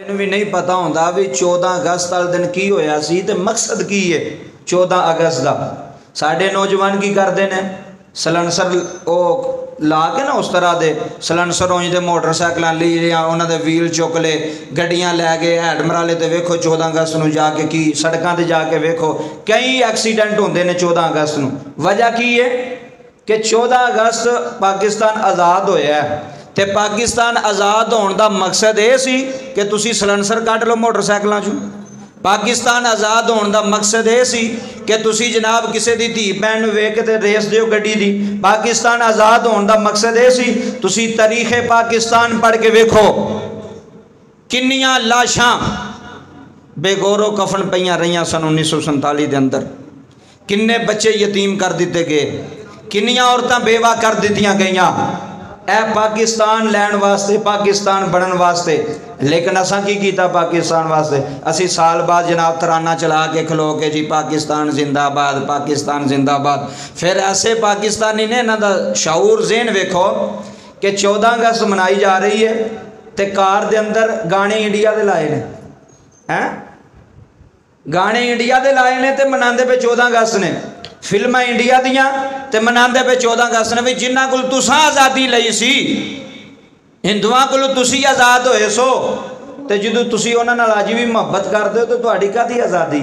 इन्हूं भी नहीं पता होंदा भी 14 अगस्त वाले दिन की होया सी ते मकसद की है 14 अगस्त का। साडे नौजवान की करते हैं सलैंसर वो ला के ना उस तरह के सलैंसर होंगे मोटरसाइकिल ली उन्होंने व्हील चुक ले गड्डियां लै गए हैडमराले तो वेखो 14 अगस्त को जाके की सड़कों पर जाके वेखो कई एक्सीडेंट होंगे ने 14 अगस्त को। वजह की है कि 14 अगस्त पाकिस्तान आज़ाद होया ते पाकिस्तान आज़ाद होने का मकसद ये सी कि तुसी सलैंसर कट लो मोटरसाइकिलों चों। पाकिस्तान आज़ाद होने का मकसद ये सी कि तुसी जनाब किसी की धी भैन वेख के रेस दियो गड्डी दी। पाकिस्तान आज़ाद होने का मकसद ये सी तुसी तारीखे पाकिस्तान पढ़ के वेखो किन्नियां लाशां बेगौरो कफन पईयां रहियां सन 1947 के अंदर। किन्ने बच्चे यतीम कर दिते गए, किन्नियां औरतां बेवा कर दित्तियां गईयां ए पाकिस्तान लैण वास्ते पाकिस्तान बनन वास्ते। लेकिन असां की कीता पाकिस्तान वास्ते? असी साल बाद जनाब तराना चला के खलो के जी पाकिस्तान जिंदाबाद पाकिस्तान जिंदाबाद। फिर ऐसे पाकिस्तानी ने इन्हां दा शऊर ज़हन वेखो कि 14 अगस्त मनाई जा रही है तो कार दे अंदर गाने इंडिया दे लाए ने हैं, गाने इंडिया दे लाए ने ते मनांदे पे 14 अगस्त ने। फिल्मां इंडिया दियां ते मनांदे पे 14 अगस्त ने। भी जिन्हां कोल तुसां आज़ादी लई सी हिंदुआं कोल तुसी आज़ाद होए सो ते जदों तुसी उन्हां नाल अज भी मुहब्बत करदे हो तो तुहाडी काहदी आज़ादी?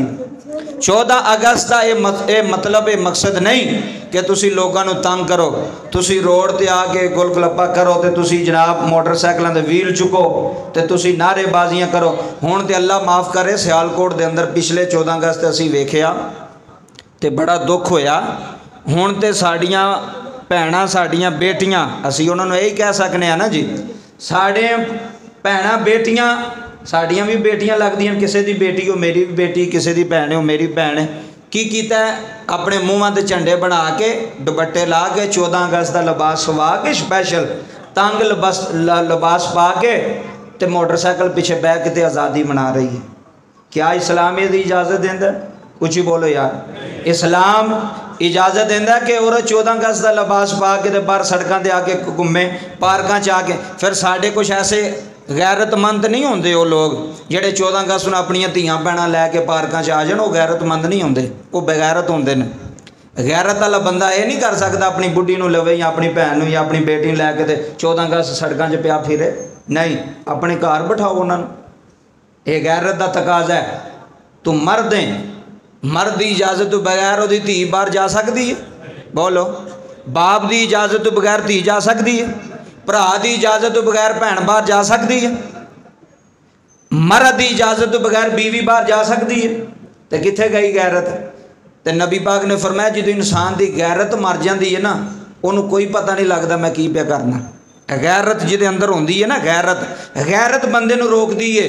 14 अगस्त का ये मतलब ये मकसद नहीं कि तुसी लोगों को तंग करो, तुसी रोड ते आके गुलगुलप्पा करो तो तुसी जनाब मोटरसाइकिलों के व्हील चुको तो तुसी नारेबाजियां करो। हुण ते अल्लाह माफ़ करे सियालकोट के अंदर पिछले 14 अगस्त असीं वेखिया तो बड़ा दुख होया। हुण ते साड़ियाँ भैणां साड़ियाँ बेटियां असीं उन्हां नूं यही कह सकने ना जी साढ़े भैणां बेटियां साड़ियाँ भी बेटियां लगदियां, किसी की बेटी हो मेरी भी बेटी, किसी की भैन हो मेरी भैन। की कीता अपने मूँहां ते झंडे बना के दुपट्टे ला के 14 अगस्त का लिबास सवा के स्पैशल तंग लिबास पा के ते मोटरसाइकिल पिछे बह के ते आज़ादी मना रही है। क्या इस्लाम ये इजाज़त देंदा? कुछ ही बोलो यार। इस्लाम इजाज़त देंदा कि और 14 अगस्त का लिबास पा के ते बाहर सड़कों पर आके घूमे पार्कों च आके। फिर साढ़े कुछ ऐसे गैरतमंद नहीं होंगे वो लोग जेडे 14 अगस्त में अपन धियां भैणां लैके पार्कों च आ जान, वो गैरतमंद नहीं होंगे, वो बेगैरत होंगे ने। गैरत वाला बंदा ये नहीं कर सकता अपनी बुढ़ी नूं लवे या अपनी भैन या अपनी बेटी लैके ते 14 अगस्त सड़कों च पिया फिरे। नहीं, अपने घर बिठाओ उन्होंने। ये गैरत का तकाजा है। तू मर्द है, मर्द की इजाज़त तो बगैर वो धी बाहर जा सकती है? बोलो। बाप की इजाज़त तो बगैर धी जा सकती है? भरा की इजाज़त तो बगैर भैन बाहर जा सकती है? मर्द की इजाज़त तो बगैर बीवी बाहर जा सकती है? तो कित्थे गई गैरत? तो नबी पाक ने फरमाया जो इंसान की गैरत मर जाती है ना उन्होंने कोई पता नहीं लगता मैं की पे करना। गैरत जिदे अंदर होंदी है ना, गैरत बंदे नूं रोकदी है।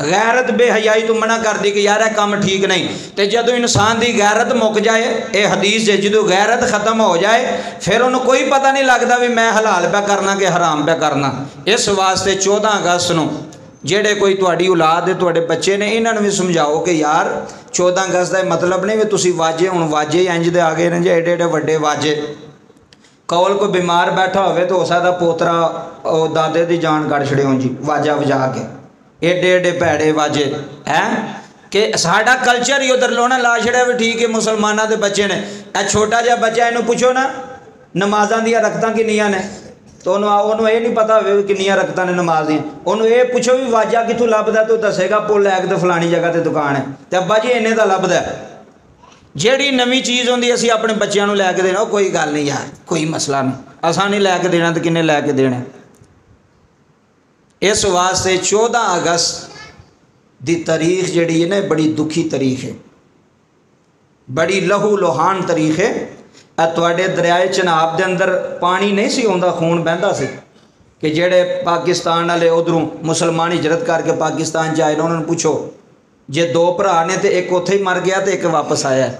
गैरत बेहयाई तो मना कर दी कि यार यह काम ठीक नहीं। तो जदों इंसान की गैरत मुक जाए, ये हदीस है, जो गैरत खत्म हो जाए फिर उन्होंने कोई पता नहीं लगता भी मैं हलाल पे करना कि हराम पे करना। इस वास्ते 14 अगस्त को जेड़े कोई तुहाडी औलाद है तुहाडे बच्चे ने इन्होंने भी समझाओ कि यार 14 अगस्त का मतलब नहीं भी तुसी वाजे हुण वाजे इंज दे आ गए ने जे एडे एडे वड्डे वाजे। कौल कोई बीमार बैठा हो तो सकता पोतरा दादे की जान कट छड़े हो जी वाजा वजा के एडे एडे भैड़े वाजे हैं कि साडा कल्चर ही उधर लोना ला छड़िया भी ठीक है। मुसलमानों के बच्चे ने छोटा जहा बच्चा इन्हू पूछो ना नमाज़ां दियां रकतां किन्नियां ने तो उन्होंने ये नहीं पता हो किन्नियां रकतां ने नमाज दियां। उन्होंने ये पूछो भी वाजा कितों लभदा तो दसेगा पुल लैक तो फलानी जगह तो दुकान है तो अब्बा जी इन्ने दा लभदा। जिहड़ी नवीं चीज़ होंदी असीं अपने बच्चों को लैके देना कोई गल नहीं यार कोई मसला नहीं, असां नहीं लैके देना तो किन्ने लैके देना। इस वास्ते 14 अगस्त की तारीख जिहड़ी है ना बड़ी दुखी तारीख है, बड़ी लहू लुहान तारीख है। तुहाडे दरियाए चनाब के अंदर पानी नहीं सी आउंदा, खून बहंदा सी कि जेड़े पाकिस्तान वाले उधरों मुसलमान हिजरत करके पाकिस्तान च आए ने उन्होंने पूछो जे 2 भरा ने तो एक उत्थे ही मर गया तो एक वापस आया।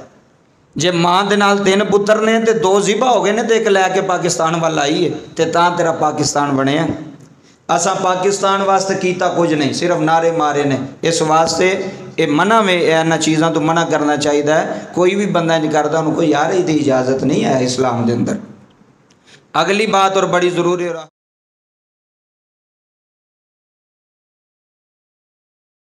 जे माँ के नाल 3 पुत्र ने तो 2 जिबा हो गए ने तो एक लैके पाकिस्तान वाल आई है तो तेरा पाकिस्तान बने। असा पाकिस्तान वास्ते कीता कुछ नहीं, सिर्फ नारे मारे ने। इस वास्ते ये मना में इन्होंने चीज़ों तो मना करना चाहिए है। कोई भी बंदा नहीं करता उनको यार इसकी इजाज़त नहीं है इस्लाम के अंदर। अगली बात और बड़ी ज़रूरी